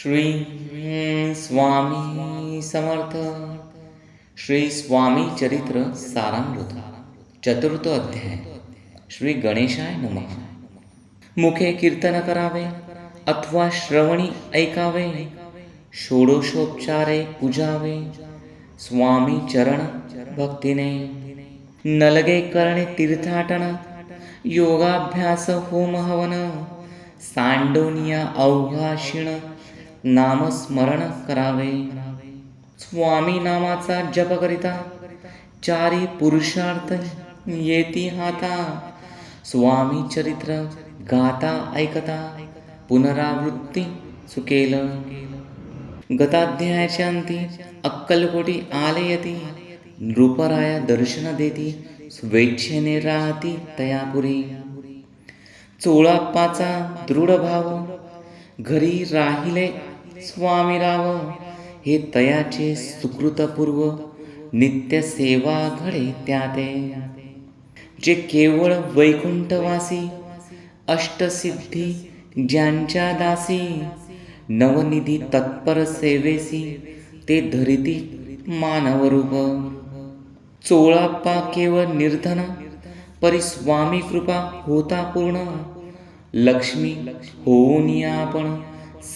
श्री स्वामी समर्थ. श्री स्वामी चरित्र सारामृत. चतुर्थ अध्याय. श्री गणेशाय नमः. मुखे कीर्तन करावे अथवा श्रवणी ऐकावे, षोडशोपचारे पूजावे स्वामी चरण भक्तीने. नलगे करणे तीर्थाटन, योगाभ्यास होम हवन, सांडोनिया अवघाशीण नामस्मरण करावे. स्वामी नामाचा जप करिता चारी पुरुषार्थ येती हाता. स्वामी चरित्र गाता ऐकता पुनरावृत्ती चुकेल. गताध्यायाच्या अंती अक्कलकोटी आले यती. नृपराया दर्शन देती, स्वेच्छेने राहती तयापुरी. चोळाप्पाचा दृढ भाव, घरी राहिले स्वामीराव. हे तयाचे सुकृतपूर्व, नित्य सेवा घडे त्याते. जे केवळ वैकुंठवासी, अष्टसिद्धी ज्यांच्या दासी. नवनिधी तत्पर सेवेसी, ते धरिती मानवरूप. चोळाप्पा केवळ निर्धन, परिस्वामी कृपा होता पूर्ण. लक्ष्मी होऊन आपण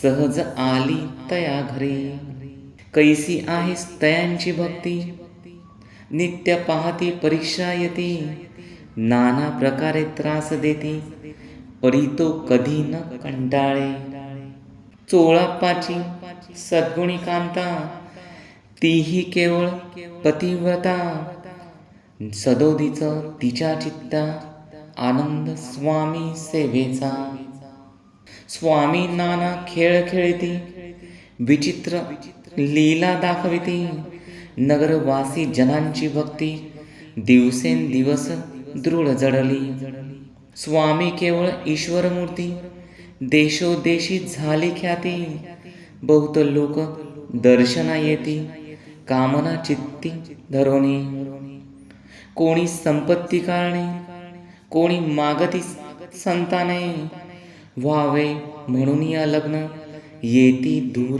सहज आली तया घरी. कैसी आहेस तयांची भक्ती, नित्य पाहती परीक्षा येती. नाना प्रकारे त्रास देती, पडितो कधी न कंटाळे. चोळाप्पाची सद्गुणी कांता, तीही केवळ पतिव्रता. सदोदीच तिच्या चित्ता, आनंद स्वामी सेवेचा. स्वामी नाना खेळ खेळती, विचित्र लीला दाखविती. नगरवासी जनांची भक्ती, दिवसेंदिवस दृढ जडली. स्वामी केवळ ईश्वरमूर्ती, देशोदेशी झाली ख्याती. बहुत लोक दर्शना येती, कामना चित्ती धरोनी. कोणी संपत्ती कारणे, कोणी मागती संताने. व्हावे म्हणून या लग्न, येती दूर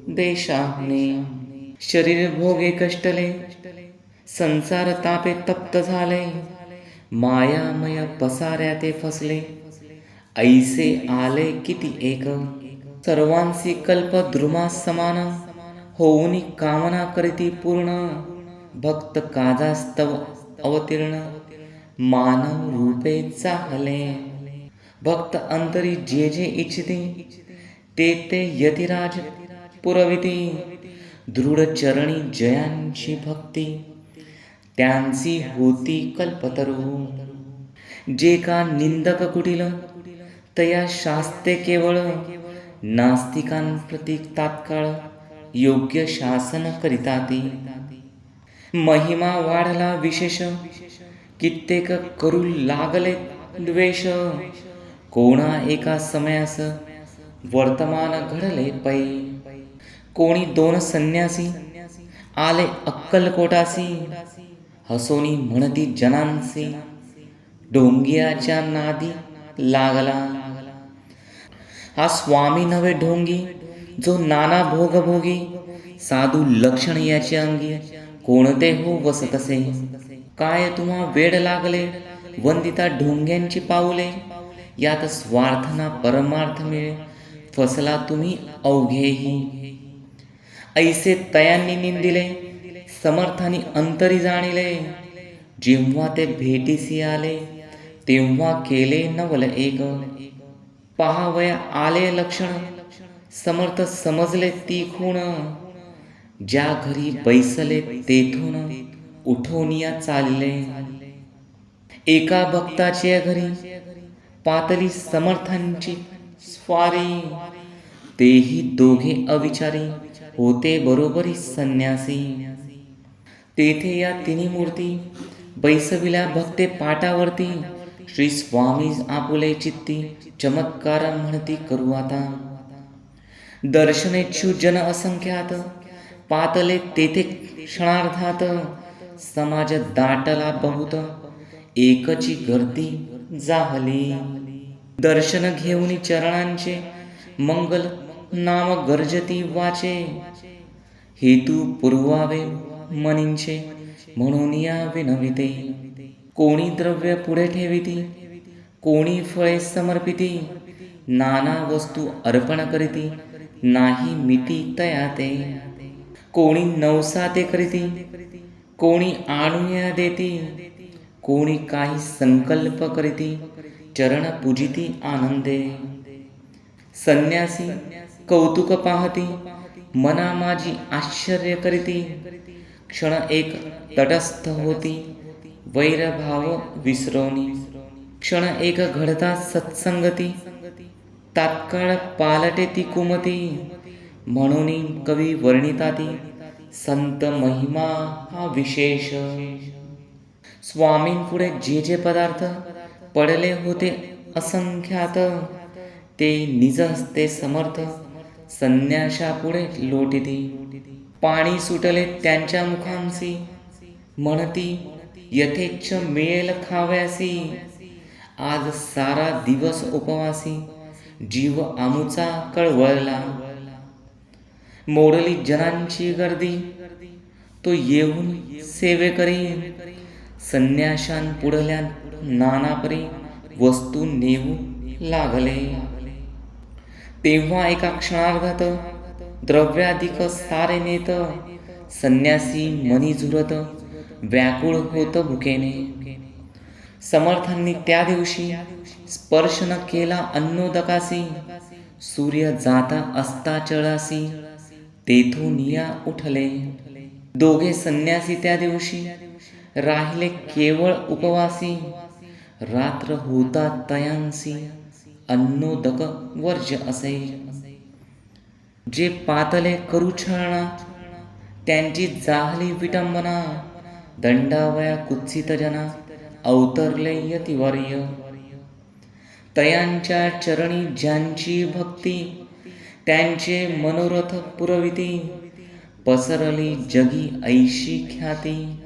देशाने. शरीर भोगे कष्टले, संसार तापे तप्त झाले. मायामय पसाऱ्या ते फसले, ऐसे आले किती एक. सर्वांसी कल्प द्रुमा समान, होऊनी कामना करीती पूर्ण. भक्त काजास्तव अवतीर्ण, मानव रूपे चाहले. भक्त अंतरी जे जे इच्छिते, ते ते यतिराज पुरविती. दृढ चरणी जयांची भक्ती, त्यांची होती कल्पतरू. जे का निंदक कुटिल, तया शास्ते केवळ. नास्तिकांप्रती तात्काळ, योग्य शासन करिता ती. महिमा वाढला विशेष, कित्येक करू लागले द्वेष. कोणा एका समयास वर्तमान घडले पै. कोणी दोन संन्यासी आले अक्कलकोटासी. हसोनी म्हणती जनांसी, ढोंगियाच्या नादी लागला. हा स्वामी नव्हे ढोंगी, जो नाना भोगभोगी. साधू लक्षण याचे अंगी, कोणते हो वसतसे. काय तुम्हा वेड लागले, वंदिता ढोंग्यांची पाऊले. यात स्वार्थ ना परमार्थ मिळे, फसला तुम्ही अवघेही. ऐसे तयांनी निंदिले, समर्थानी अंतरी जाणिले. जेव्हा ते भेटीसी आले, तेव्हा केले नवल एक. पहावया आले लक्षण, समर्थ समजले ती खूण. ज्या घरी बैसले तेथून, उठोनिया चालले. एका भक्ताच्या घरी, पातली समर्थांची स्वारी. तेही दोघे अविचारी, होते बरोबरी संन्यासी. तेथे या तिन्ही मूर्ती, बैसविल्या भक्ते पाटावरती. श्री स्वामी आपुले चित्ती, चमत्कार म्हणती करू आता. दर्शनेच्छू जन असंख्यात, पातले तेथे क्षणार्धात. समाज दाटला बहुत, एकची गर्दी जाहली. दर्शन घेऊन चरणांचे, मंगल नाम गर्जती वाचे, हेतू पुरवावे मनींचे, म्हणून या विनविते. कोणी द्रव्य पुढे ठेविती, कोणी फळे समर्पिती, नाना वस्तू अर्पण करीती, नाही मिती तयाते. कोणी नवसाते करीती, कोणी आणूया देती, कोणी काही संकल्प करीती, चरण पूजिती आनंदे. संन्यासी कौतुक पाहती, मना माझी आश्चर्य करीती, क्षण एक तटस्थ होती, वैरभाव विसरवणी. क्षण एक घडता सत्संगती, तात्काळ पालटे ती कुमती, म्हणून कवी वर्णिताती, संत महिमा हा विशेष. स्वामींपुढे जे जे पदार्थ पडले होते असंख्यात, ते निज हस्ते समर्थ संन्याशापुढे लोटिती. पाणी सुटले त्यांच्या मुखांसी, म्हणती यथेच्छ मिळेल खाव्यासी. आज सारा दिवस उपवासी, जीव आमुचा कळवळला. मोडली जनांची गर्दी, तो येऊन सेवे करी, संन्याशांपुढल्या नानापरी वस्तू नेऊ लागले. तेव्हा एका क्षणार्धात द्रव्याधिक सारे नेत, संन्यासी मनी झुरत व्याकुळ होत भुकेने. समर्थांनी त्या दिवशी स्पर्श न केला अन्नोदकासी, सूर्य जाता अस्ताचळासी, तेथून या उठले. दोघे संन्यासी त्या दिवशी राहिले केवळ उपवासी, रात्र होता तयांसी अन्नोदक वर्ज असे. जे पातले करू छळणा, त्यांची जाहली विटंबना, दंडावया कुत्सित जना, अवतरले यतिवर्य. तयांच्या चरणी ज्यांची भक्ती, त्यांचे मनोरथ पुरविती, पसरली जगी ऐशी ख्याती,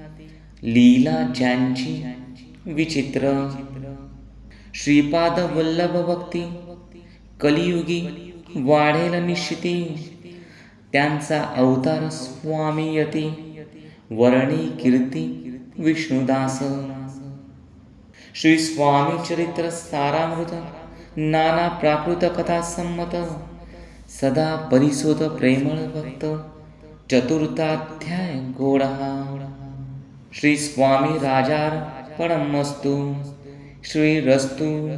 लीला ज्यांची विचित्र. श्रीपाद वल्लभ भक्ती कलियुगी वाढेल निश्चिती, त्यांचा अवतार स्वामी यती, वर्णी कीर्ती विष्णुदास. श्री स्वामी चरित्र सारामृत, नाना प्राकृत कथा संमत, सदा परिसोत प्रेमळ भक्त, चतुर्थाध्याय गोडहा. श्री स्वामी राजार्पणमस्तु. श्रीरस्तु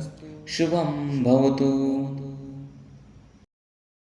शुभं भवतु.